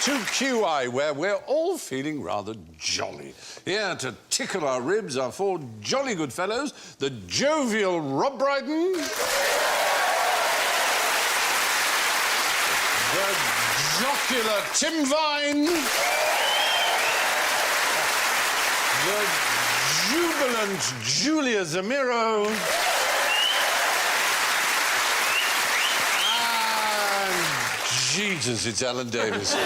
to QI, where we're all feeling rather jolly. Here to tickle our ribs are four jolly good fellows, the jovial Rob Brydon, the jocular Tim Vine, the jubilant Julia Zemiro, Jesus, it's Alan Davis.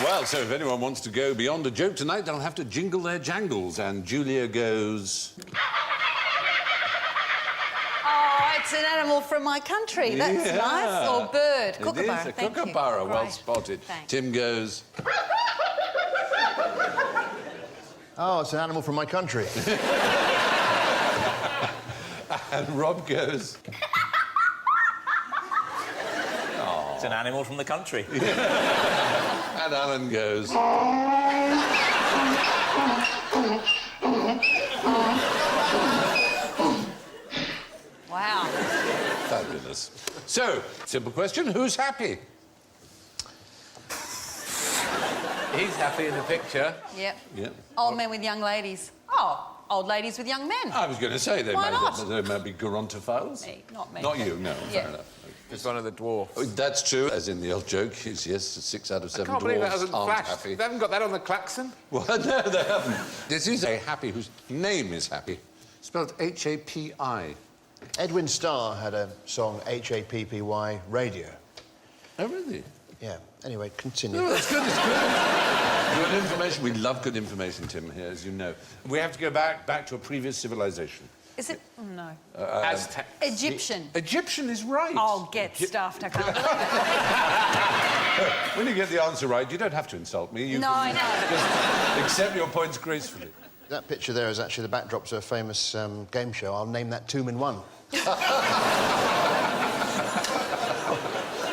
Well, so if anyone wants to go beyond a joke tonight, they'll have to jingle their jangles. And Julia goes... Oh, it's an animal from my country. That's nice. Or bird. Kookaburra. It is a kookaburra. Well Great. spotted. Thanks. Tim goes... Oh, it's an animal from my country. And Rob goes... Oh. It's an animal from the country. And Alan goes... Wow. Fabulous. So, simple question, who's happy? He's happy in the picture. Yep. Yep. Old men with young ladies. Oh, old ladies with young men. I was going to say they Why not? might be gerontophiles. Me, not me. Not you, no, Yeah. fair enough. Just one of the dwarfs. Oh, that's true, as in the old joke is, yes, 6 out of 7 I can't believe that dwarfs hasn't aren't flashed. happy. They haven't got that on the klaxon? Well, no, they haven't. This is a happy whose name is Happy, spelled H-A-P-I. Edwin Starr had a song, H-A-P-P-Y, Radio. Oh, really? Yeah. Anyway, continue. No, it's good, it's good. Good information. We love good information, Tim, here, as you know. We have to go back to a previous civilization. Is it? Oh, no. Aztec. Egyptian. Egyptian is right. Oh, get stuffed. I can't believe it. When you get the answer right, you don't have to insult me. You No, I know. just accept your points gracefully. That picture there is actually the backdrop to a famous game show. I'll name that 2 in 1.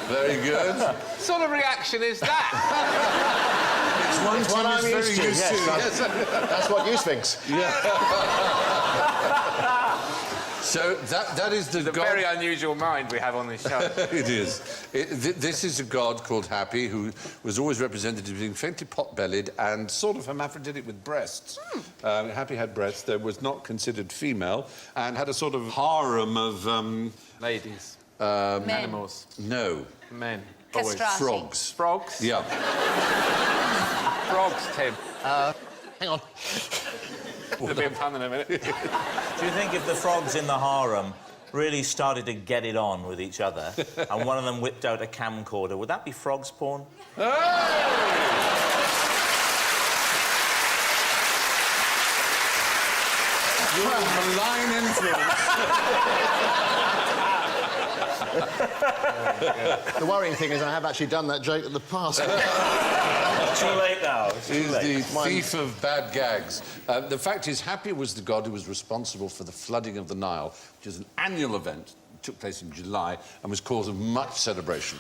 Very good. What sort of reaction is that? It's one It's what Tim I'm is used very to, yes. That's what you thinks. So that is the It's a god... very unusual mind we have on this show. It is. This is a god called Happy, who was always represented as being faintly pot-bellied and sort of hermaphroditic with breasts. Happy had breasts, though was not considered female, and had a sort of harem of... Ladies. Men. Animals. No. Men. Castrati. Boys. Frogs. Frogs? Yeah. Frogs, Tim. Hang on. There'll be a pun in a minute. Do you think if the frogs in the harem really started to get it on with each other and one of them whipped out a camcorder, would that be frogs porn? You're a malign influence. The worrying thing is I have actually done that joke in the past. Too late now. He's the thief of bad gags. The fact is, Happy was the god who was responsible for the flooding of the Nile, which is an annual event, took place in July, and was cause of much celebration.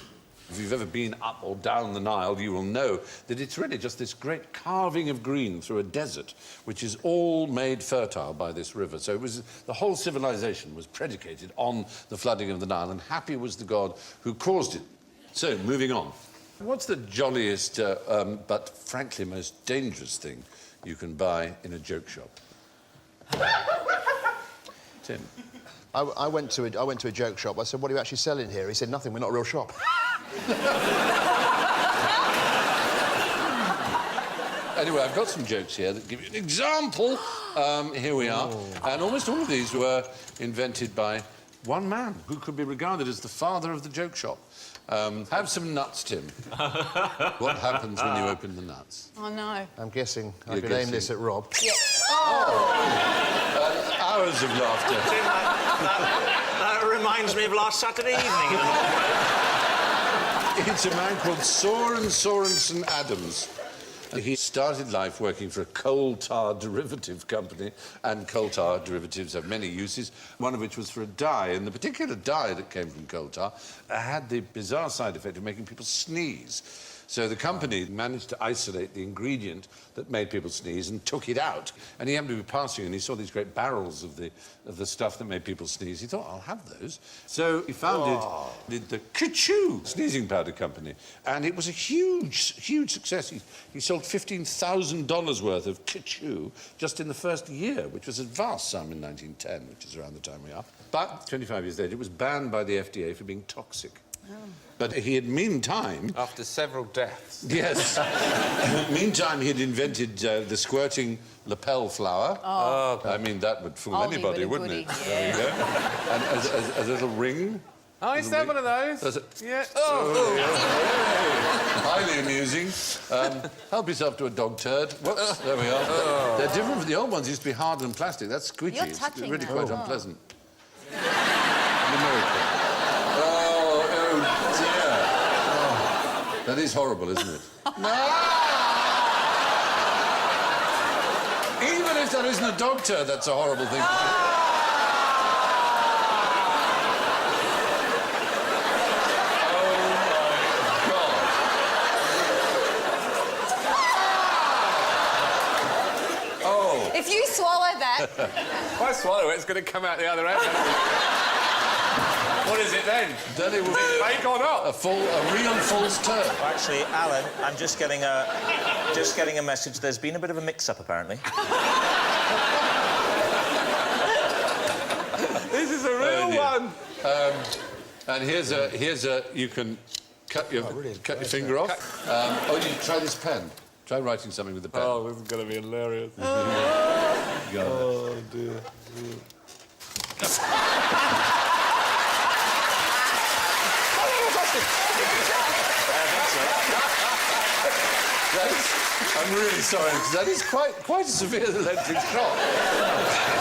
If you've ever been up or down the Nile, you will know that it's really just this great carving of green through a desert, which is all made fertile by this river. So it was the whole civilization was predicated on the flooding of the Nile, and Happy was the god who caused it. So, moving on. What's the jolliest, but frankly most dangerous thing you can buy in a joke shop? Tim? I went to a joke shop. I said, what are you actually selling here? He said, nothing, we're not a real shop. Anyway, I've got some jokes here that give you an example. Here we are. And almost all of these were invented by one man who could be regarded as the father of the joke shop. Have some nuts, Tim. What happens when you open the nuts? Oh, no. I'm guessing I You're could aim guessing. this at Rob. Yeah. Hours of laughter. That reminds me of last Saturday evening. It's a man called Sorensen Adams. He started life working for a coal tar derivative company, and coal tar derivatives have many uses, one of which was for a dye, and the particular dye that came from coal tar had the bizarre side effect of making people sneeze. So the company managed to isolate the ingredient that made people sneeze and took it out. And he happened to be passing and he saw these great barrels of the stuff that made people sneeze. He thought, I'll have those. So he founded the Ka-Choo sneezing powder company. And it was a huge, huge success. He sold $15,000 worth of Ka-Choo just in the first year, which was a vast sum in 1910, which is around the time we are. But 25 years later, it was banned by the FDA for being toxic. Oh. But he had, meantime... After several deaths. Yes. Meantime, he'd invented the squirting lapel flower. Oh. I mean, that would fool anybody, wouldn't it? Yeah. There you go. And as a little ring. Oh, I used to have one of those. Yeah. Oh. Highly amusing. Help yourself to a dog turd. Whoops, there we are. They're different from the old ones. Used to be hard and plastic. That's squeaky. You're It's touching really that. quite unpleasant. That is horrible, isn't it? No! Even if that isn't a dog turd, that's a horrible thing to do. Oh, my God. Oh. If you swallow that... If I swallow it, it's going to come out the other end. What is it then? Then it will be Fake or not? a real false turd. Actually, Alan, I'm just getting a message. There's been a bit of a mix-up, apparently. This is a real one. And here's a you can cut your finger off. Oh, you try this pen. Try writing something with the pen. Oh, this is going to be hilarious. Oh dear. I'm really sorry, because that is quite a severe electric shock.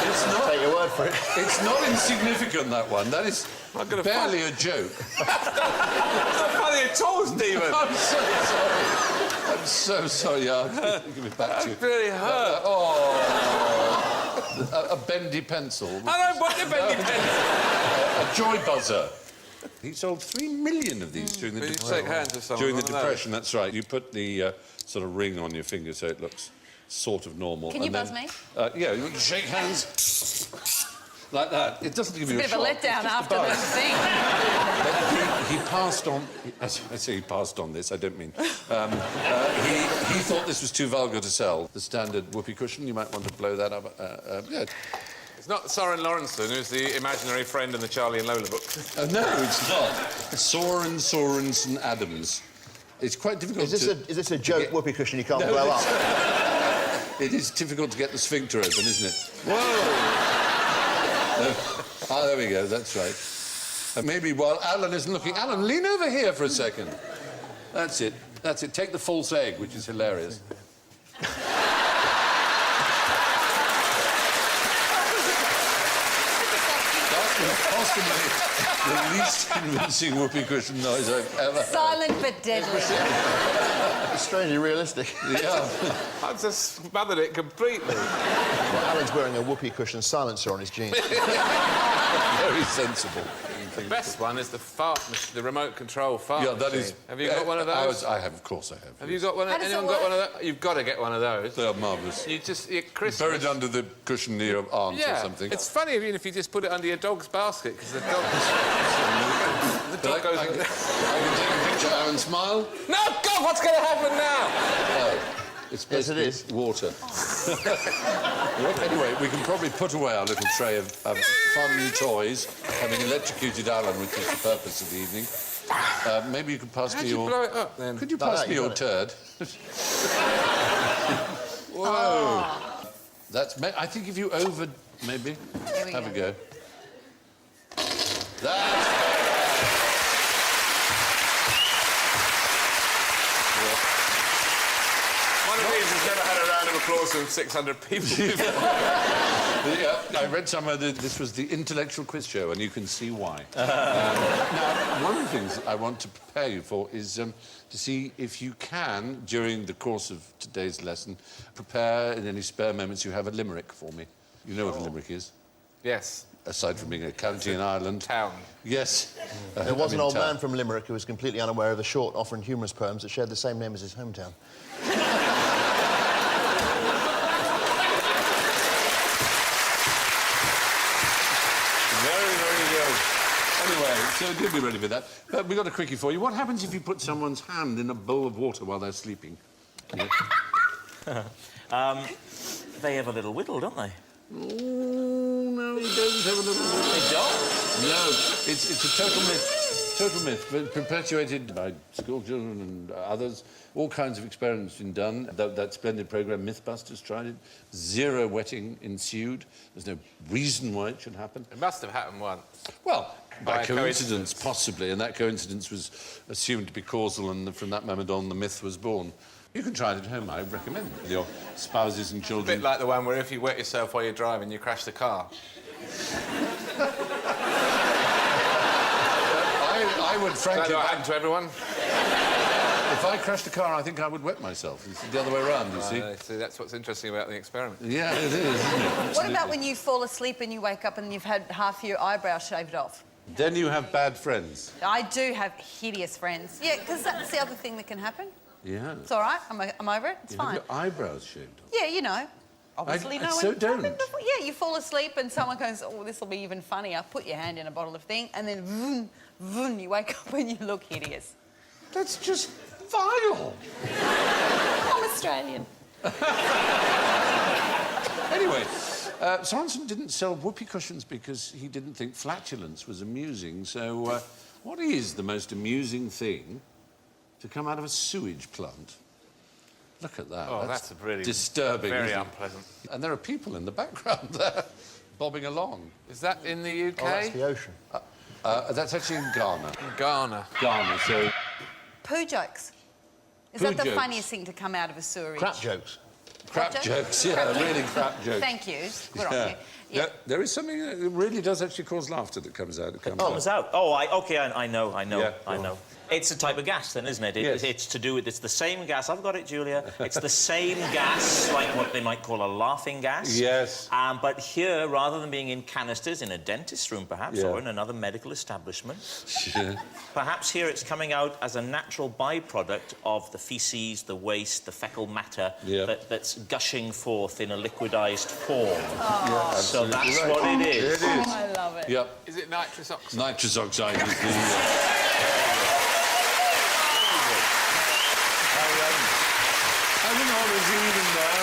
It's not... Take your word for it. It's not insignificant, that one. That is barely a joke. It's not funny at all, Stephen. I'm so sorry. I'm so sorry. I'll give it back to you. That's really hurt. A bendy pencil. I don't want the bendy pencil. A joy buzzer. He sold 3 million of these during the Will you shake hands with someone? during the One of those? Depression. That's right. You put the sort of ring on your finger so it looks sort of normal. Can you buzz me? Yeah, you shake hands like that. It doesn't give you Bit of a shock. letdown after the thing. But he passed on... I say he passed on this, I don't mean... he thought this was too vulgar to sell. The standard whoopee cushion, you might want to blow that up. Yeah. It's not Soren Lorentzen, who's the imaginary friend in the Charlie and Lola book. No, it's not. Sorensen Adams. It's quite difficult Is this a joke whoopee cushion you can't No, blow up? It is difficult to get the sphincter open, isn't it? Whoa! Ah, there we go, that's right. And maybe while Alan isn't looking... Alan, lean over here for a second. That's it. That's it. Take the false egg, which is hilarious. Possibly the least convincing whoopee cushion noise I've ever heard. Silent but deadly. It's strangely realistic. Yeah. I've just smothered it completely. Well, Alan's wearing a whoopee cushion silencer on his jeans. Very sensible. The best one is the remote control fart Yeah, that machine. is... Have you got one of those? I have, of course I have. Have you got one? How does it Anyone got work? one of those? You've got to get one of those. They are marvellous. You're Christmas. Buried under the cushion near your arms or something. It's funny even if you just put it under your dog's basket, because the dog... the But dog goes... I can take a picture, Aaron, smile. No, God, what's going to happen now? Oh, it's supposed to be water. Anyway, we can probably put away our little tray of fun toys, having electrocuted Alan, which is the purpose of the evening. Maybe you could pass How'd me you your... blow it up, then? Could you pass me your turd? Whoa. That's... I think if you over... Maybe. Here we Have go. a go. That's... One of these has never had a round of applause from 600 people. I read somewhere that this was the intellectual quiz show, and you can see why. Now, one of the things I want to prepare you for is to see if you can, during the course of today's lesson, prepare in any spare moments you have a limerick for me. You know what a limerick is? Yes. aside from being a county in Ireland. Town. Yes. There was I'm an in old town. man from Limerick who was completely unaware of the short, often humorous poems that shared the same name as his hometown. Very, very good. Anyway, so you'll be ready for that. But we've got a quickie for you. What happens if you put someone's hand in a bowl of water while they're sleeping? They have a little whittle, don't they? Oh, no, you don't have a little... They don't? No, it's a total myth. Total myth, but perpetuated by school children and others. All kinds of experiments been done. That splendid programme Mythbusters tried it. 0 wetting ensued. There's no reason why it should happen. It must have happened once. Well, by By coincidence, possibly, and that coincidence was assumed to be causal, and from that moment on, the myth was born. You can try it at home, I recommend it, with your spouses and A children. bit like the one where if you wet yourself while you're driving, you crash the car. I would Is frankly... that what happened to everyone? If I crashed a car, I think I would wet myself. It's the other way around, you see. See, that's what's interesting about the experiment. Yeah, it is, isn't it? What about when you fall asleep and you wake up and you've had half your eyebrow shaved off? Then you have bad friends. I do have hideous friends. Yeah, because that's the other thing that can happen. Yeah. It's all right. I'm over it. It's You have fine. your eyebrows shaved off. Yeah, you know. Obviously, no so one... don't. Yeah, you fall asleep and someone goes, oh, this will be even funnier. Put your hand in a bottle of thing and then vroom, vroom, you wake up and you look hideous. That's just vile. I'm Australian. Anyway, Sorensen didn't sell whoopee cushions because he didn't think flatulence was amusing. So, what is the most amusing thing to come out of a sewage plant? Look at that. Oh, that's really disturbing. very isn't it? unpleasant. And there are people in the background there, bobbing along. Is that in the UK? Oh, that's the ocean. That's actually in Ghana. In Ghana. Ghana, so... Poo jokes. Is Poo that the jokes. funniest thing to come out of a sewerage? Crap jokes. Crap jokes, yeah, really crap jokes. Thank you. Good on you. Yeah. There is something that really does actually cause laughter that comes out. It Comes out. Oh, okay, I know. Yeah, I know. It's a type of gas, then, isn't it? Yes. It's to do with... It's the same gas. I've got it, Julia. It's the same gas, like what they might call a laughing gas. Yes. But here, rather than being in canisters, in a dentist's room, perhaps, Yeah. or in another medical establishment, Yeah. perhaps here it's coming out as a natural byproduct of the faeces, the waste, the fecal matter Yeah. that's gushing forth in a liquidised form. Yeah, So absolutely that's right. what it is. It is. I love it. Yep. Is it nitrous oxide? Nitrous oxide is the... I don't know, there's even there.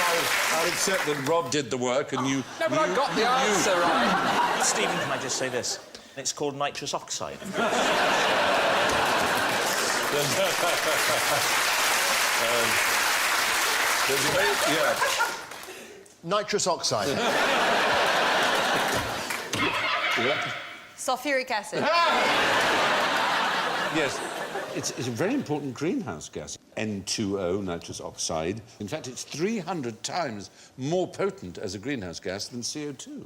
I'll accept that Rob did the work and you... No, but I got the answer right. Stephen, can I just say this? It's called nitrous oxide. There's a very... Yeah. Nitrous oxide. Yeah. Sulfuric acid. Yes. It's a very important greenhouse gas, N2O, nitrous oxide. In fact, it's 300 times more potent as a greenhouse gas than CO2.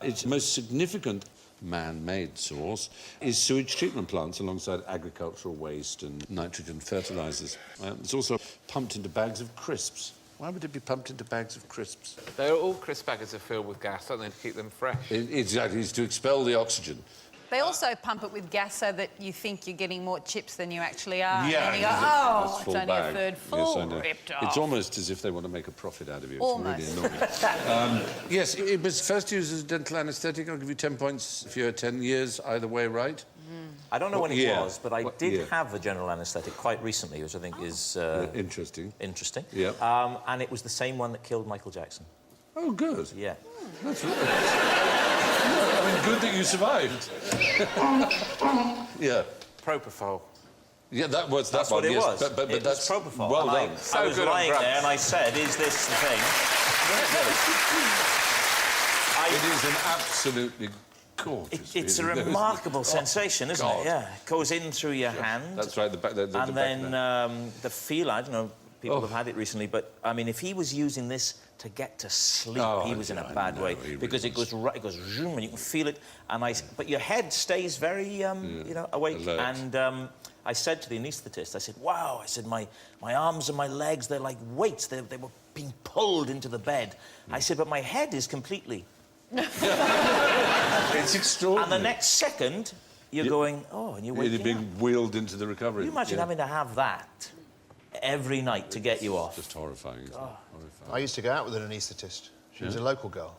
Its most significant man-made source is sewage treatment plants alongside agricultural waste and nitrogen fertilisers. It's also pumped into bags of crisps. Why would it be pumped into bags of crisps? They're all crisp baggers are filled with gas, don't they, to keep them fresh? Exactly, it's to expel the oxygen. They also pump it with gas so that you think you're getting more chips than you actually are. Yeah, And you go, that's oh, it's full only bag. a third full. Yes, I know. Ripped off. It's almost as if they want to make a profit out of you. It's Almost. really annoying. Yes, it was first used as a dental anaesthetic. I'll give you 10 points if you're 10 years either way right. I don't know What when it year? was, but I What did year? have a general anaesthetic quite recently, which I think is Interesting. interesting. Yeah. And it was the same one that killed Michael Jackson. Oh, good. Yeah. That's right. I mean, good that you survived. Yeah. Propofol. Yeah, that was that That's one. what it yes. was. But It was that's propofol. Well And done. So I was good on lying drugs. there and I said, is this the thing? It is an absolutely gorgeous. It's a feeling, isn't it? remarkable sensation, isn't God. it? Yeah. It goes in through your hand. That's right. The back. The And back then there. the feel, I don't know, people Oh. have had it recently, but I mean, if he was using this to get to sleep, Oh, he was in yeah, a I bad know, way he really because it was. goes right, it goes zoom, and you can feel it. And but your head stays very, you know, awake. Alert. And I said to the anaesthetist, I said, "Wow!" I said, "My arms and my legs, they're like weights. They were being pulled into the bed." I said, "But my head is completely It's extraordinary. And the next second, you're going, oh, and you're Really waking up. being wheeled into the recovery. Can you imagine having to have that every night to get you off? Just horrifying, isn't it? Horrifying. I used to go out with an anaesthetist. She was a local girl.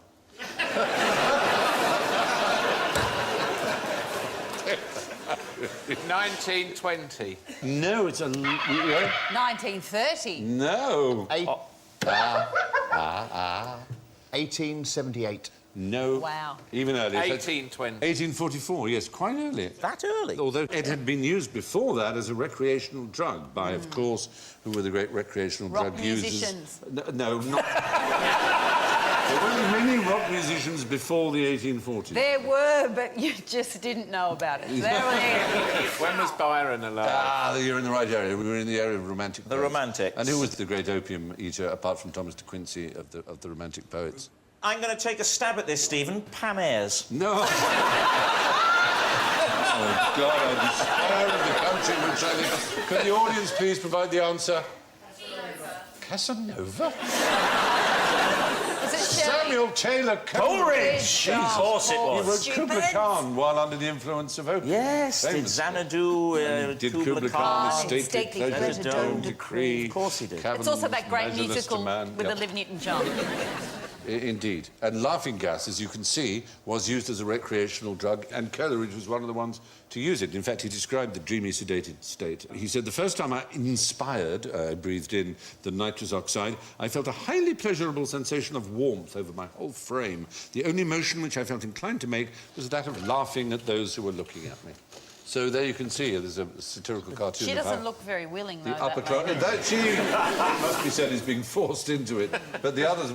1920. No, it's a... 1930. No. 1878. No. Wow. Even earlier. 1820. 1844, yes, quite early. That early? Although it had been used before that as a recreational drug by, of course, who were the great recreational Rock drug musicians. users? No, not... There weren't many rock musicians before the 1840s. There were, but you just didn't know about it. There were there. When was Byron alive? Ah, you're in the right area. We were in the area of Romantic The poets. Romantics. And who was the great opium eater, apart from Thomas de Quincey, of the Romantic poets? I'm going to take a stab at this, Stephen. Pam Ayres. No. Oh, God, I despair of the country in which I live. Could the audience please provide the answer? Casanova? Was it Shelley? Samuel Taylor Coleridge! Of course it He was. wrote Stupid. Kubla Khan while under the influence of opium. Yes, did Famously. Xanadu, Did Kubla Khan. stately Stately pleasure, pleasure, dome dome decree. Of course he did. It's also that great Measureless to musical man. with Yep. Olivia Newton-John. Indeed. And laughing gas, as you can see, was used as a recreational drug, and Coleridge was one of the ones to use it. In fact, he described the dreamy, sedated state. He said, the first time I breathed in the nitrous oxide, I felt a highly pleasurable sensation of warmth over my whole frame. The only motion which I felt inclined to make was that of laughing at those who were looking at me. So there you can see, there's a satirical cartoon She of doesn't how look very willing, though. the upper that class... lady. That she, it must be said, is being forced into it. But the others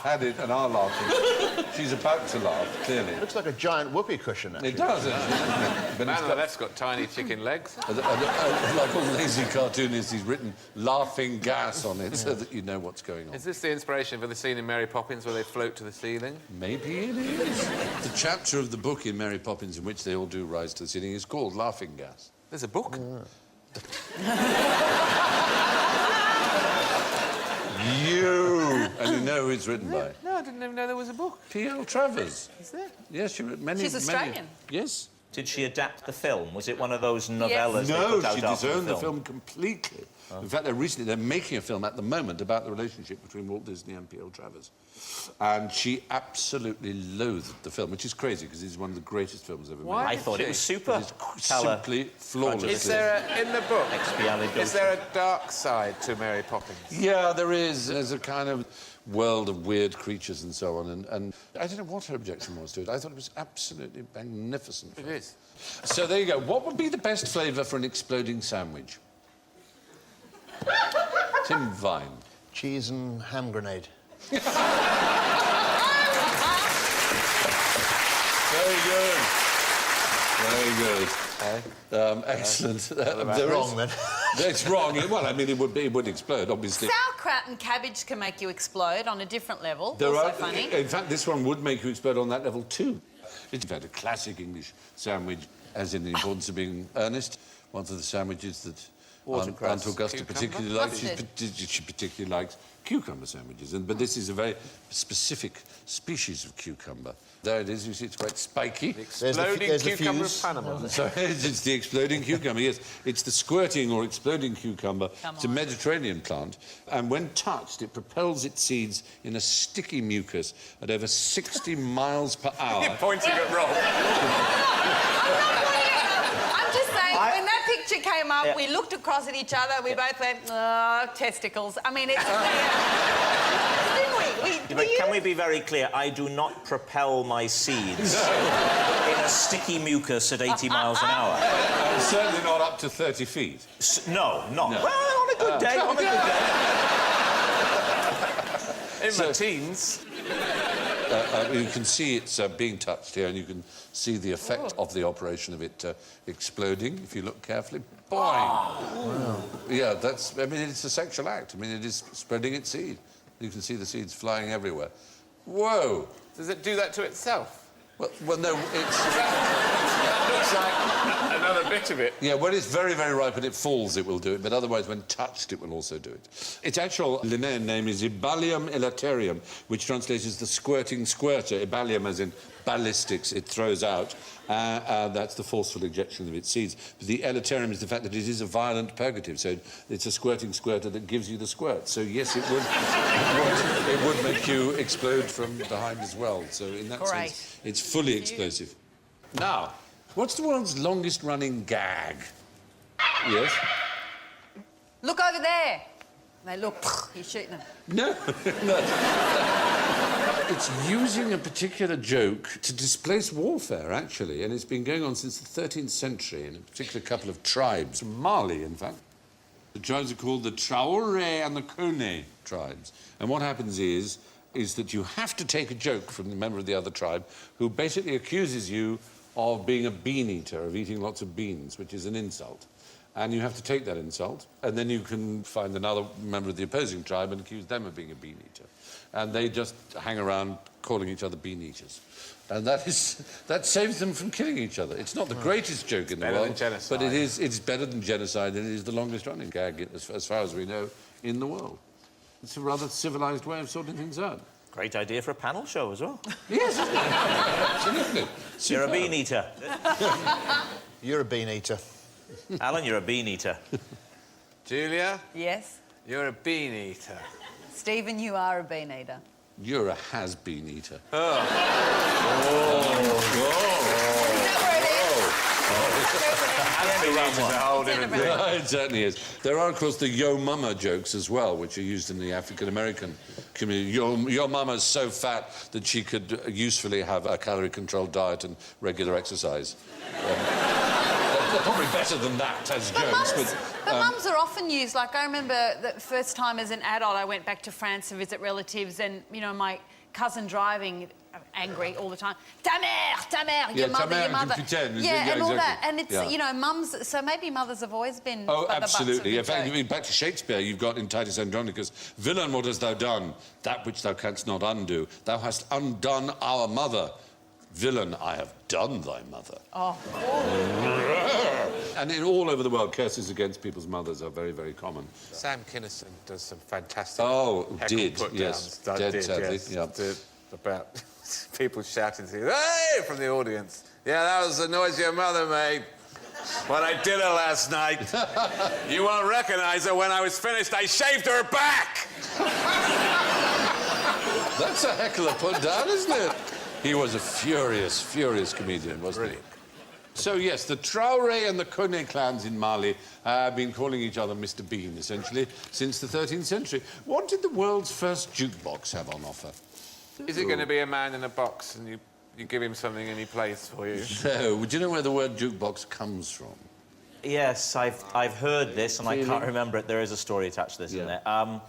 had it and are laughing. She's about to laugh, clearly. Looks like a giant whoopee cushion, actually. It does, actually, doesn't it? But Man it's on the got, left's got tiny chicken legs. like all lazy cartoonists, he's written laughing gas on it so that you know what's going on. Is this the inspiration for the scene in Mary Poppins where they float to the ceiling? Maybe it is. The chapter of the book in Mary Poppins in which they all do rise to the ceiling is called Laughing Gas. There's a book? You! And you know who it's written by? No, I didn't even know there was a book. P.L. Travers. Is there? Yes, she wrote many... She's Australian. Yes. Did she adapt the film? Was it one of those novellas they No, put out she after disowned the film completely. In fact, they're making a film at the moment about the relationship between Walt Disney and P.L. Travers. And she absolutely loathed the film, which is crazy, because it's one of the greatest films ever Why? made. I thought it was super. It is simply flawless. Is there in the book, is there a dark side to Mary Poppins? Yeah, there is. There's a kind of world of weird creatures and so on. And I don't know what her objection was to it. I thought it was absolutely magnificent. It is. So there you go. What would be the best flavour for an exploding sandwich? Tim Vine. Cheese and ham grenade. Very good. Very good. Excellent. That's wrong, then. It's wrong. Well, I mean, it would explode, obviously. Sauerkraut and cabbage can make you explode on a different level. There also are, funny. in fact, this one would make you explode on that level too. It's in fact a classic English sandwich, as in the importance of being earnest. One of the sandwiches that Aunt Augusta Cucumber? particularly likes. Mustard. She particularly likes cucumber sandwiches, but this is a very specific species of cucumber. There it is. You see, it's quite spiky. Exploding there's the cucumber of fuse. Panama. So it's the exploding cucumber, yes. It's the squirting or exploding cucumber. It's a Mediterranean plant. And when touched, it propels its seeds in a sticky mucus at over 60 miles per hour. You're pointing at Rob. I'm just saying, when that picture came up, we looked across at each other, we both went, oh, testicles. I mean, it's... Didn't we? But can we be very clear? I do not propel my seeds in a sticky mucus at 80 miles an hour. Certainly not up to 30 feet. No, not. Well, on a good day, on a good day. In my teens. You can see it's being touched here, and you can see the effect of the operation of it exploding, if you look carefully. Boing! Wow. Yeah, that's... I mean, it's a sexual act. I mean, it is spreading its seed. You can see the seeds flying everywhere. Whoa! Does it do that to itself? Well, no, it's... Looks like another bit of it. Yeah, when it's very, very ripe and it falls, it will do it, but otherwise, when touched, it will also do it. Its actual Linnaean name is Ibalium elaterium, which translates as the squirting squirter. Ibalium as in ballistics, it throws out. That's the forceful ejection of its seeds. But the elaterium is the fact that it is a violent purgative, so it's a squirting squirter that gives you the squirt. So, yes, it would make you explode from behind as well. So, in that sense, it's fully explosive. Now, what's the world's longest-running gag? Yes? Look over there. They look, he's shooting them. No, It's using a particular joke to displace warfare, actually, and it's been going on since the 13th century in a particular couple of tribes, Mali, in fact. The tribes are called the Traore and the Kone tribes. And what happens is that you have to take a joke from the member of the other tribe who basically accuses you of being a bean eater, of eating lots of beans, which is an insult. And you have to take that insult, and then you can find another member of the opposing tribe and accuse them of being a bean eater. And they just hang around calling each other bean eaters. And that saves them from killing each other. It's not the greatest joke in the world, better than genocide. but it's better than genocide, and it is the longest-running gag, as far as we know, in the world. It's a rather civilised way of sorting things out. Great idea for a panel show as well. Yes, absolutely. You're a bean eater. You're a bean eater. Alan, you're a bean eater. Julia, Yes. you're a bean eater. Stephen, you are a bean eater. You're a has-been eater. Is that where it is? Yeah, it certainly is. There are, of course, the yo mama jokes as well, which are used in the African-American community. Your mama's so fat that she could usefully have a calorie-controlled diet and regular exercise. They're probably better than that as jokes, but mums are often used. Like, I remember the first time as an adult I went back to France to visit relatives, and, you know, my cousin driving, angry all the time. Ta mère, your mother, your mother. Yeah, and all exactly. that. And it's, you know, mums... So maybe mothers have always been... Oh, the butts of absolutely. the In fact, joke. I mean, back to Shakespeare, you've got in Titus Andronicus, "Villain, what hast thou done? That which thou canst not undo. Thou hast undone our mother. Villain, I have done thy mother." Oh. And all over the world, curses against people's mothers are very, very common. Sam Kinison does some fantastic... Yes, dead, sadly, yeah. About people shouting to you, "Hey!" from the audience. "Yeah, that was the noise of your mother made when I did her last night. You won't recognise her. When I was finished, I shaved her back." That's a heckler put down, isn't it? He was a furious, furious comedian, wasn't he? So, yes, the Traore and the Kone clans in Mali have been calling each other Mr. Bean, essentially, since the 13th century. What did the world's first jukebox have on offer? Is it going to be a man in a box and you give him something and he plays for you? No. Do you know where the word jukebox comes from? Yes, I've heard this, and I can't remember it. There is a story attached to this, isn't there? A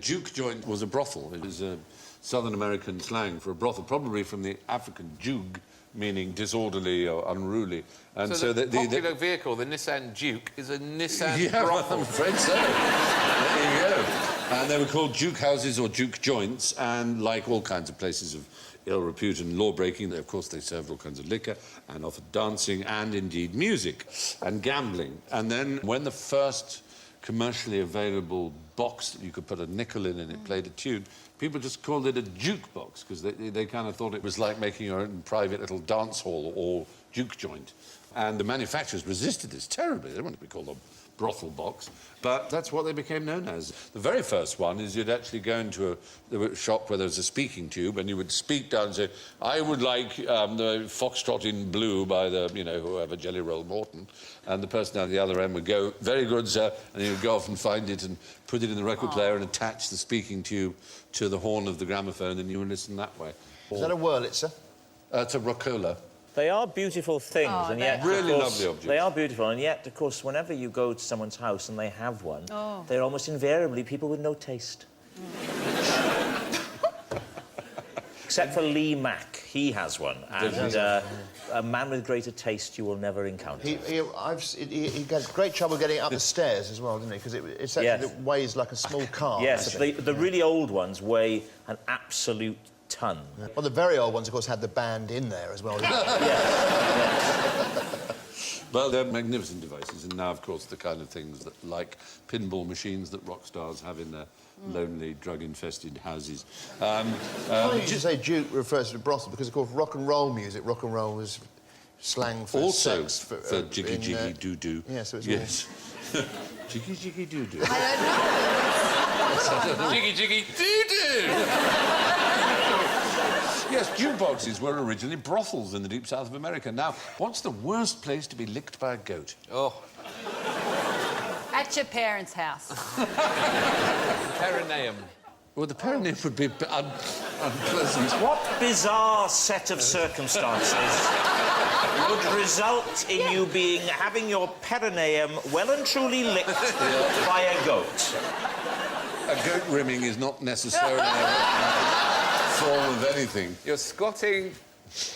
juke joint was a brothel. It was a Southern American slang for a brothel, probably from the African jug, meaning disorderly or unruly. And so the popular vehicle, the Nissan Duke, is a Nissan brothel. I'm afraid so. There you go. And they were called juke houses or juke joints, and like all kinds of places of ill repute and law-breaking, of course, they served all kinds of liquor and offered dancing and, indeed, music and gambling. And then when the first commercially available box that you could put a nickel in and it played a tune, people just called it a jukebox because they kind of thought it was like making your own private little dance hall or juke joint. And the manufacturers resisted this terribly. They didn't want to be called a brothel box, but that's what they became known as. The very first one is you'd actually go into a shop where there was a speaking tube and you would speak down and say, "I would like the Foxtrot in Blue by the, you know, whoever, Jelly Roll Morton." And the person down the other end would go, "Very good, sir," and he would go off and find it and put it in the record player and attach the speaking tube to the horn of the gramophone, and you would listen that way. Is that a Wurlitzer? It's a Rocola. They are beautiful things, and yet... Really of course, lovely objects. They are beautiful, and yet, of course, whenever you go to someone's house and they have one, they're almost invariably people with no taste. Except for Lee Mack. He has one, and a man with greater taste you will never encounter. He had great trouble getting up the stairs as well, didn't he? Because it weighs like a small car. Yes, the really old ones weigh an absolute ton. Well, the very old ones, of course, had the band in there as well. Well, they're magnificent devices, and now, of course, the kind of things that, like pinball machines that rock stars have in their lonely, drug-infested houses. Funny you should say Duke refers to brothel, because, of course, rock and roll music, rock and roll was slang for also sex. For jiggy jiggy doo doo. Yeah, so it's yes. Jiggy jiggy doo doo. I don't know. Jiggy, jiggy, doo-doo! Yes, jukeboxes were originally brothels in the deep south of America. Now, what's the worst place to be licked by a goat? Oh, At your parents' house. perineum. Well, the perineum would be unpleasant. What bizarre set of circumstances would result in you having your perineum well and truly licked by a goat? A goat rimming is not necessarily a form of anything. You're squatting,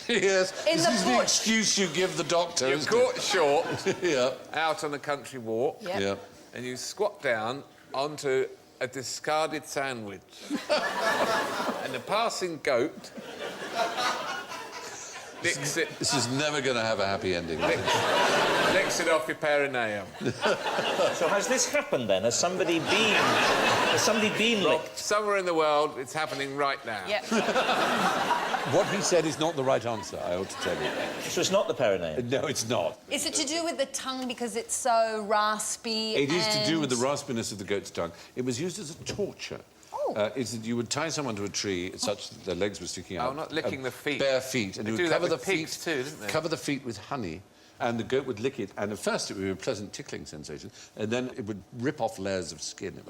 Yes, In this the is the bush. excuse you give the doctor. you're isn't caught short, it? Yeah. out on a country walk, Yep. Yeah. and you squat down onto a discarded sandwich. And the passing goat licks it, This is never going to have a happy ending. licks it off your perineum. So has this happened then? Has somebody been licked? Somewhere in the world, it's happening right now. Yep. What he said is not the right answer, I ought to tell you. So it's not the perineum? No, it's not. Is it to do with the tongue because it's so raspy? It is to do with the and- raspiness of the goat's tongue. It was used as a torture. Oh. Is that you would tie someone to a tree such that their legs were sticking out. Oh, not licking the feet. Bare feet. And They you do would that cover the with pigs feet, too, didn't they? cover the feet with honey, and the goat would lick it. And at first it would be a pleasant tickling sensation, and then it would rip off layers of skin.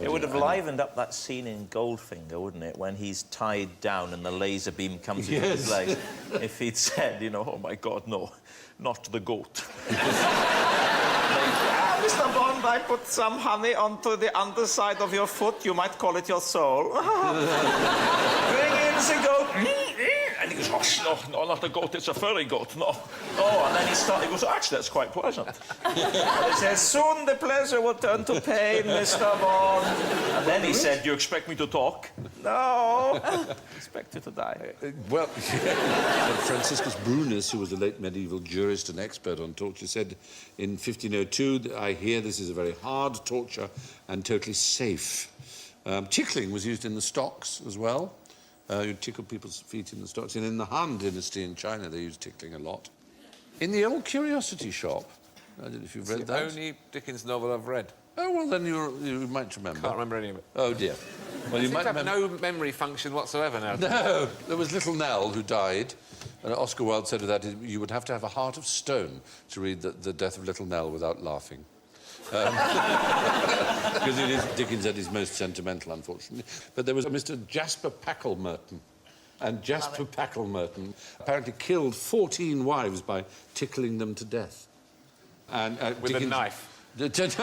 It would have livened up that scene in Goldfinger, wouldn't it? When he's tied down and the laser beam comes into his leg. If he'd said, you know, oh my God, no, not the goat. Mr. Bond, I put some honey onto the underside of your foot. You might call it your soul. Bring in the goat. And he goes, oh, no, not a goat, it's a furry goat, no. Oh, and then he goes, actually, that's quite pleasant. And he says, soon the pleasure will turn to pain, Mr. Bond. And then he said, you expect me to talk? No. I expect you to die. Well, Franciscus Brunus, who was a late medieval jurist and expert on torture, said in 1502, that I hear this is a very hard torture and totally safe. Tickling was used in the stocks as well. You tickle people's feet in the stocks. And in the Han dynasty in China, they used tickling a lot. In the old curiosity shop, I don't know if you've read It's the that. only Dickens novel I've read. Oh, well, then you might remember. Can't remember any of it. Oh, dear. Well, you Seems might to have remember... no memory function whatsoever now. No, there was little Nell who died, and Oscar Wilde said of that, you would have to have a heart of stone to read the death of little Nell without laughing. Because it is Dickens at his most sentimental, unfortunately. But there was a Mr. Jasper Packlemerton, and Jasper Packlemerton apparently killed 14 wives by tickling them to death. And With a knife. Dickens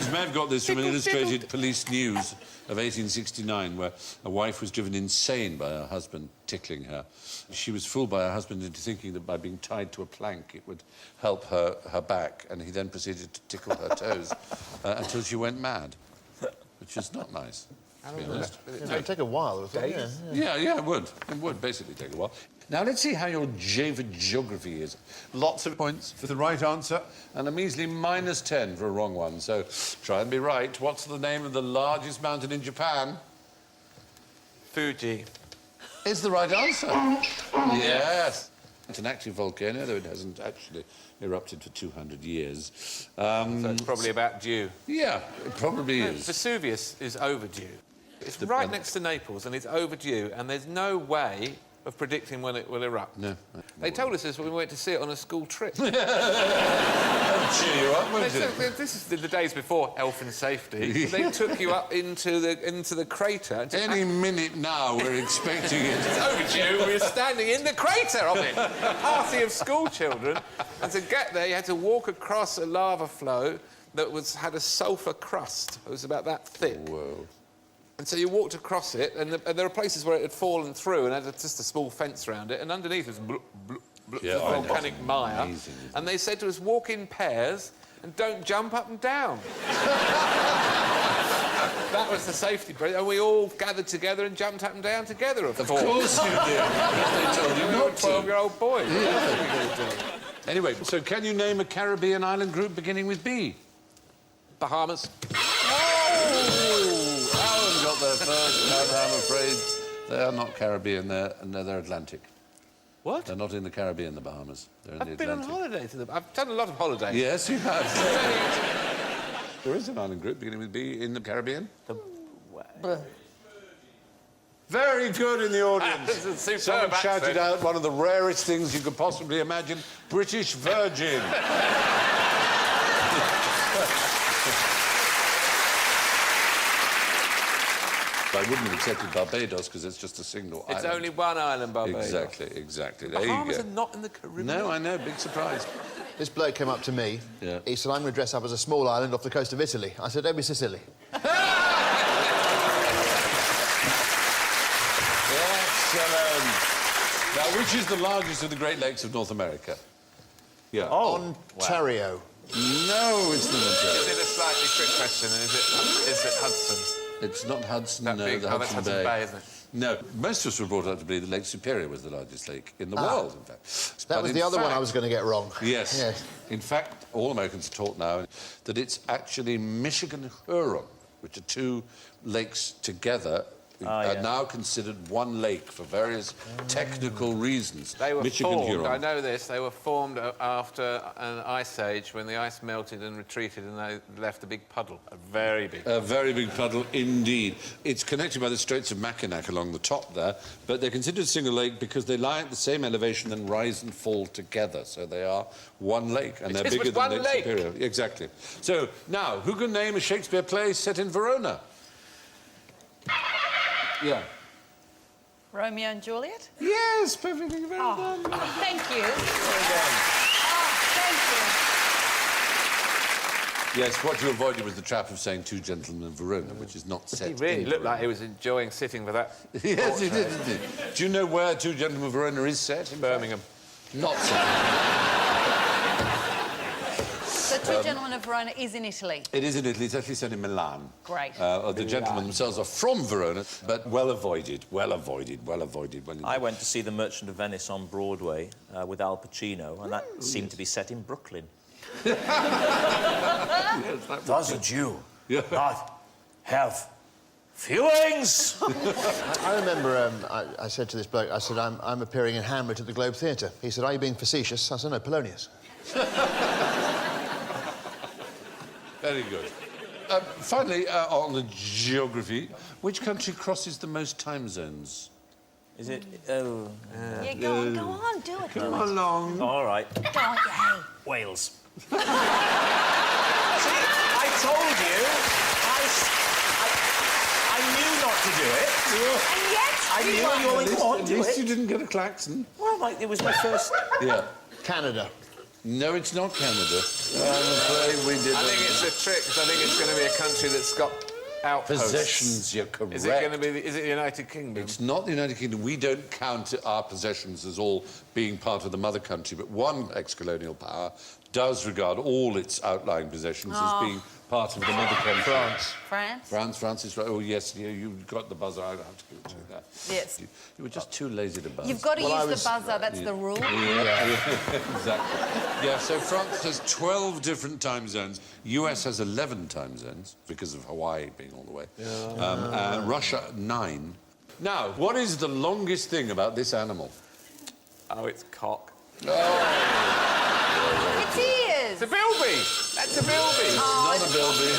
may have got this from an illustrated police news of 1869, where a wife was driven insane by her husband tickling her. She was fooled by her husband into thinking that by being tied to a plank it would help her back, and he then proceeded to tickle her toes until she went mad, which is not nice, to be honest. It would take a while. I thought, yeah. Yeah, it would. It would basically take a while. Now, let's see how your geography is. Lots of points for the right answer, and a measly -10 for a wrong one. So, try and be right. What's the name of the largest mountain in Japan? Fuji. Is the right answer. Yes. It's an active volcano, though it hasn't actually erupted for 200 years. So it's probably about due. Yeah, it probably is. Vesuvius is overdue. It's right next to Naples, and it's overdue, and there's no way of predicting when it will erupt. No. They told us this when we went to see it on a school trip. That'll cheer you up, won't it? This is the days before health and safety. They took you up into the crater. Any minute now, we're expecting it. It's overdue. We were standing in the crater of it. A party of school children. And to get there, you had to walk across a lava flow that had a sulphur crust. It was about that thick. Whoa. And so you walked across it, and there are places where it had fallen through and had just a small fence around it, and underneath was volcanic mire. Amazing, isn't it? And they said to us, walk in pairs and don't jump up and down. That was the safety bridge, and we all gathered together and jumped up and down together. Of Of course you did. They told you We were not to. 12-year-old boys. Anyway, so can you name a Caribbean island group beginning with B? Bahamas. Oh! Alan got there first, and I'm afraid they are not Caribbean, they're Atlantic. What? They're not in the Caribbean, the Bahamas. They're in the I've been on Atlantic. holiday to them. I've done a lot of holidays. Yes, you have. There is an island group beginning with B in the Caribbean. Very good in the audience. This is superb Someone shouted accent. out one of the rarest things you could possibly imagine, British Virgin. I wouldn't have accepted Barbados because it's just a single It's island. only one island, Barbados. Exactly. There Bahamas you are go. not in the Caribbean. No, I know, big surprise. This bloke came up to me. Yeah. He said, I'm going to dress up as a small island off the coast of Italy. I said, don't be Sicily. Excellent. Now, which is the largest of the Great Lakes of North America? Yeah. Ontario. No, it's not Ontario. Is it a slightly trick question? And is it Hudson? It's not Hudson, That no, big? the Oh, that's Hudson Hudson Bay. Bay, isn't it? No, most of us were brought up to believe that Lake Superior was the largest lake in the world, in fact. That But was in the other one I fact- was going to get wrong. Yes. Yes. In fact, all Americans are taught now that it's actually Michigan and Huron, which are two lakes together, are now considered one lake for various technical reasons. They were Michigan formed, Huron. I know this, they were formed after an ice age when the ice melted and retreated and they left a big puddle, a very big A very big puddle indeed. It's connected by the Straits of Mackinac along the top there, but they're considered a single lake because they lie at the same elevation and rise and fall together. So they are one lake, and they're is bigger with than one Lake lake. Superior. Exactly. So now, who can name a Shakespeare play set in Verona? Yeah. Romeo and Juliet? Yes, perfectly. Very done. Thank you. Thank Yes, what you avoided was the trap of saying Two Gentlemen of Verona, which is not set He really in looked like he Verona. was enjoying sitting for that. Yes, he did, didn't he? Do you know where Two Gentlemen of Verona is set? In Birmingham. Not set. So Two Gentlemen of Verona is in Italy. It is in Italy. It's actually set in Milan. Great. The gentlemen themselves are from Verona, but well avoided. Well I went to see The Merchant of Venice on Broadway with Al Pacino, and that seemed to be set in Brooklyn. Does a Jew Yeah. not have feelings? I remember I said to this bloke, I said, I'm appearing in Hamlet at the Globe Theatre. He said, are you being facetious? I said, no, Polonius. Very good. Finally, on the geography, which country crosses the most time zones? Is it? Oh, Yeah, go on, do it. Come along. all right. Go on, yay. Wales. See, I told you. I knew not to do it. And yet, I knew you only come on, At do least you it. didn't get a klaxon. Well, like, it was my first. Yeah. Canada. No, it's not Canada. I'm afraid we did. I think it's a trick, because I think it's going to be a country that's got outposts. Possessions, you're correct. Is it going to be is it the United Kingdom? It's not the United Kingdom. We don't count our possessions as all being part of the mother country, but one ex-colonial power does regard all its outlying possessions as being part of the mother country. France? France is right. Oh, yes, you got the buzzer. I have to give it to you that. Yes. You were just too lazy to buzz. You've got to Well, I use was- the buzzer, that's the rule. Yeah, exactly. Yeah, so France has 12 different time zones. US has 11 time zones because of Hawaii being all the way. Russia, 9. Now, what is the longest thing about this animal? Oh, it's cock. It's ears. It's a bilby! That's a bilby! Not a bilby.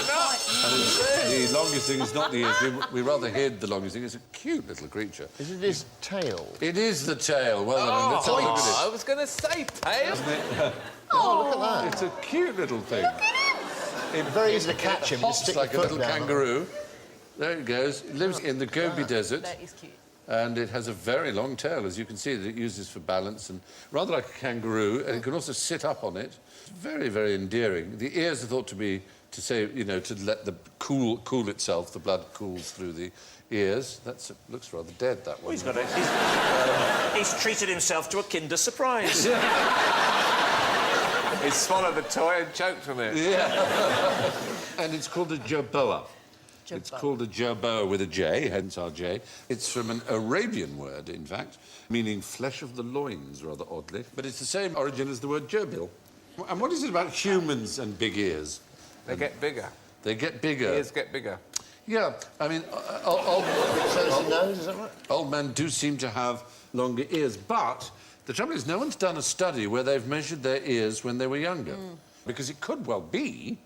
The longest thing is not the ears. We rather hid the longest thing. It's a cute little creature. Is it his tail? It is the tail. Well done. Let's have a look I at was going to say tail. Oh, look at it. It's a cute little thing. that. Very easy to catch him. Just Hops stick like a your foot little down. kangaroo. There it goes. It lives in the Gobi Desert. That is cute. And it has a very long tail, as you can see, that it uses for balance, and rather like a kangaroo, and it can also sit up on it. It's very, very endearing. The ears are thought to be, to say, you know, to let the cool itself, the blood cools through the ears. That looks rather dead, that one. He's got a. He's treated himself to a Kinder Surprise. He swallowed the toy and choked from it. Yeah. And it's called a jerboa. It's called a jerboa with a J, hence our J. It's from an Arabian word, in fact, meaning flesh of the loins, rather oddly. But it's the same origin as the word gerbil. And what is it about humans and big ears? They get bigger. They get bigger. Ears get bigger. Yeah, I mean, old men do seem to have longer ears, but the trouble is no one's done a study where they've measured their ears when they were younger. Because it could well be,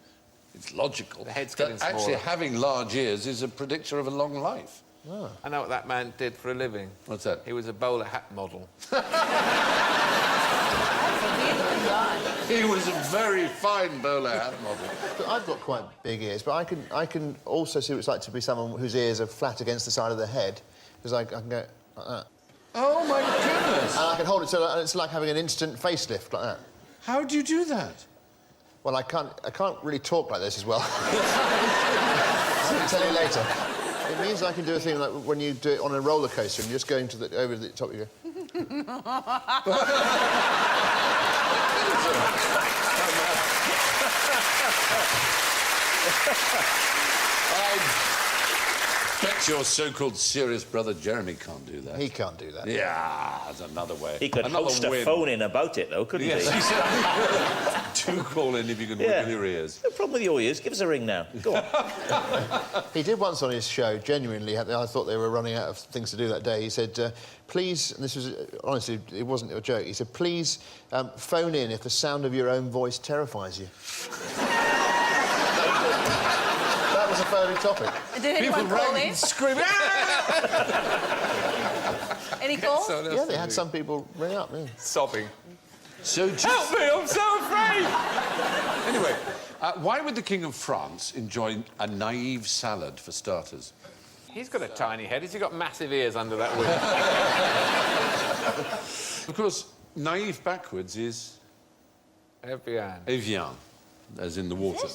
it's logical, the head's that getting actually smaller. having large ears is a predictor of a long life. Oh. I know what that man did for a living. What's that? He was a bowler hat model. He was a very fine bowler hat model. But I've got quite big ears, but I can also see what it's like to be someone whose ears are flat against the side of their head, because I can go like that. Oh, my goodness! And I can hold it so it's like having an instant facelift like that. How do you do that? Well, I can't really talk like this as well. I'll tell you later. It means I can do a thing like when you do it on a roller coaster and you just go over the top, you go... I bet your so-called serious brother Jeremy can't do that. He can't do that. Yeah, that's another way. He could another host a phone-in about it, though, couldn't Yes, he? he said. Do call in if you can wiggle your ears. No problem with your ears. Give us a ring now. Go on. He did once on his show, genuinely, I thought they were running out of things to do that day. He said, please, and this was, honestly, it wasn't a joke, he said, please phone in if the sound of your own voice terrifies you. That was a phony topic. Did anyone call in? Screaming. Any calls? Yeah, they had some people ring up, yeah. Sobbing. So just... Help me, I'm so afraid! Anyway, why would the King of France enjoy a naive salad, for starters? He's got a tiny head. Has he got massive ears under that wig? Of course, naive backwards is... Evian. Evian, as in the water.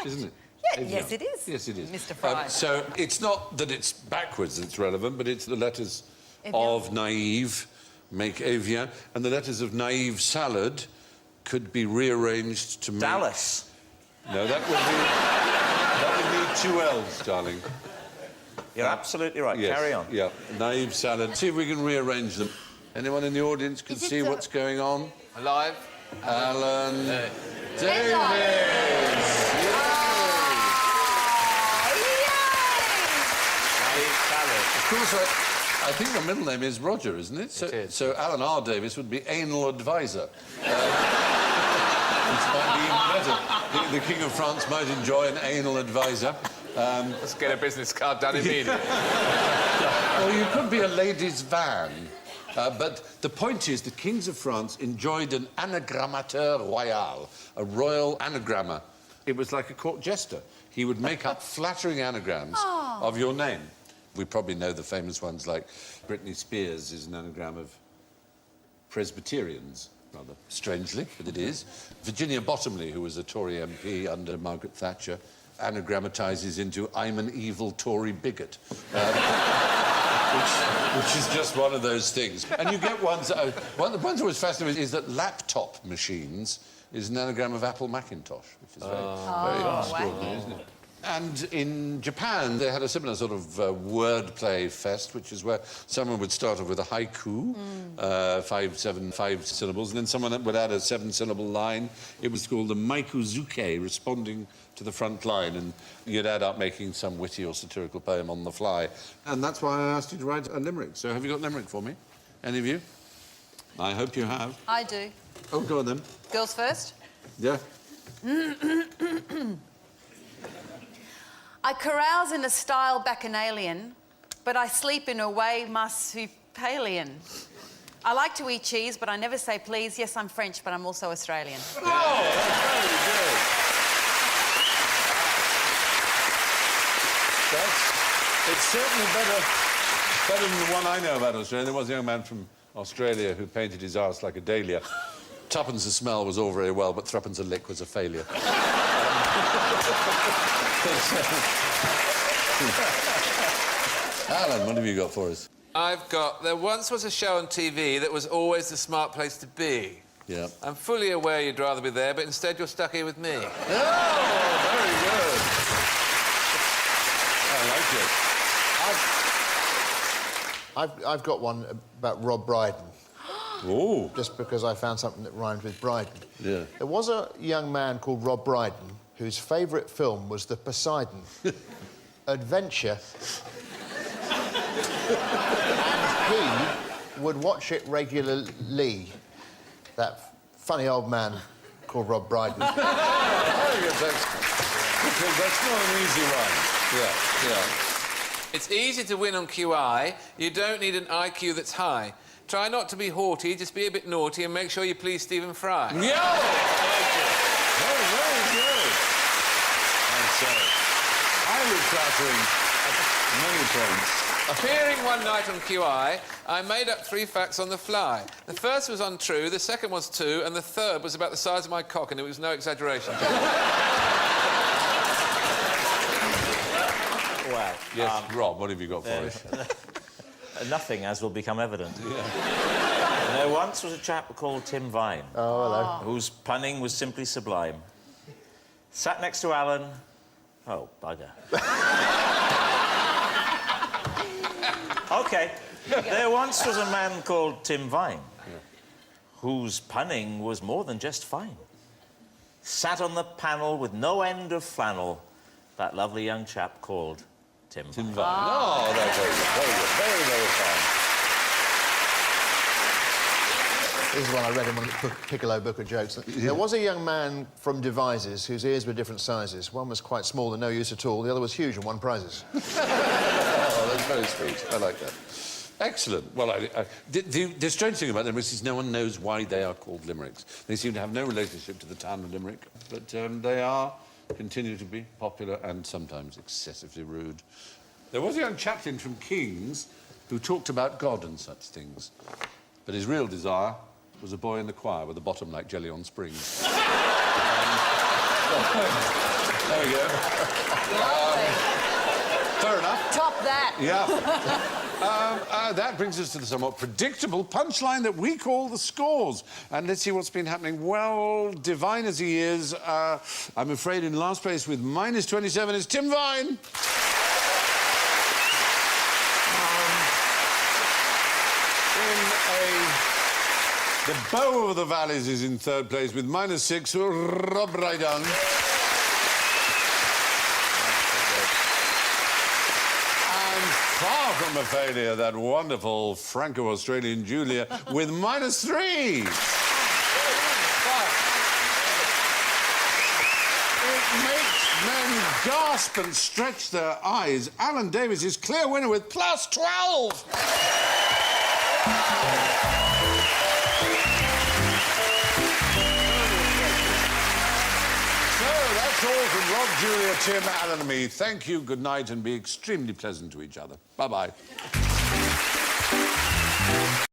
Isn't it? Yeah, Evian. yes, it is. Yes, it is. Mr. Fry. So it's not that it's backwards that's relevant, but it's the letters Evian. of naive make Evian, and the letters of naive salad could be rearranged to make... Dallas. No, that would be two L's, darling. You're absolutely right. Yes, Carry on. Yeah, naive salad. See if we can rearrange them. Anyone in the audience can see what's going on? Alive? Alan Davis! Of course, I think your middle name is Roger, isn't it? So, It is. So Alan R. Davis would be anal advisor. Which might be even better. The King of France might enjoy an anal advisor. Let's get a business card done immediately. Or you could be a ladies' van. But the point is, the kings of France enjoyed an anagrammateur royal, a royal anagrammer. It was like a court jester. He would make up flattering anagrams of your name. We probably know the famous ones like Britney Spears is an anagram of Presbyterians, rather strangely, but it is. Virginia Bottomley, who was a Tory MP under Margaret Thatcher, anagrammatizes into I'm an evil Tory bigot. Which is just one of those things. And you get ones that... one of the ones that was fascinating is that laptop machines is an anagram of Apple Macintosh, which is very extraordinary, isn't it? And in Japan, they had a similar sort of wordplay fest, which is where someone would start off with a haiku, 5 syllables, and then someone would add a 7-syllable line. It was called the maikuzuke, responding to the front line, and you'd add up making some witty or satirical poem on the fly. And that's why I asked you to write a limerick. So have you got limerick for me? Any of you? I hope you have. I do. Oh, go on then. Girls first? Yeah. I carouse in a style bacchanalian, but I sleep in a way marsupalian. I like to eat cheese, but I never say please. Yes, I'm French, but I'm also Australian. Oh, that's very good. It's certainly better than the one I know about Australia. There was a young man from Australia who painted his arse like a dahlia. Tuppence a smell was all very well, but threepence a lick was a failure. Alan, what have you got for us? I've got... There once was a show on TV that was always the smart place to be. Yeah. I'm fully aware you'd rather be there, but instead you're stuck here with me. Oh, very good. I've got one about Rob Brydon. Oh. Just because I found something that rhymed with Brydon. Yeah. There was a young man called Rob Brydon whose favourite film was The Poseidon Adventure. And he would watch it regularly. That funny old man called Rob Brydon. I think it's excellent. Because that's not an easy one. Yeah, yeah. It's easy to win on QI. You don't need an IQ that's high. Try not to be haughty, just be a bit naughty and make sure you please Stephen Fry. Yeah! Very, very good. And so, highly flattering at many points. Appearing one night on QI, I made up 3 facts on the fly. The first was untrue, the second was 2, and the third was about the size of my cock, and it was no exaggeration. Well, Yes, Rob, what have you got for us? nothing, as will become evident. Yeah. There once was a chap called Tim Vine. Oh, hello. Whose punning was simply sublime. Sat next to Alan... Oh, bugger. OK. There once was a man called Tim Vine, whose punning was more than just fine. Sat on the panel with no end of flannel, that lovely young chap called Tim Vine. Oh, that's very good. Very good. Very, very fine. This is one I read in one Piccolo book of jokes. There was a young man from Devizes whose ears were different sizes. One was quite small and no use at all. The other was huge and won prizes. Oh, that's very sweet. I like that. Excellent. Well, the strange thing about limericks is no one knows why they are called limericks. They seem to have no relationship to the town of Limerick, but they continue to be popular and sometimes excessively rude. There was a young chaplain from King's who talked about God and such things, but his real desire was a boy in the choir with a bottom like jelly on springs. There we go. Fair enough. Top that. Yeah. That brings us to the somewhat predictable punchline that we call the scores. And let's see what's been happening. Well, divine as he is, I'm afraid in last place with -27 is Tim Vine. The Bow of the Valleys is in third place with -6, Rob Brydon. Far from a failure, that wonderful Franco-Australian Julia with -3. It makes men gasp and stretch their eyes. Alan Davies is clear winner with +12. That's all from Rob, Julia, Tim, Alan and me. Thank you, good night, and be extremely pleasant to each other. Bye-bye.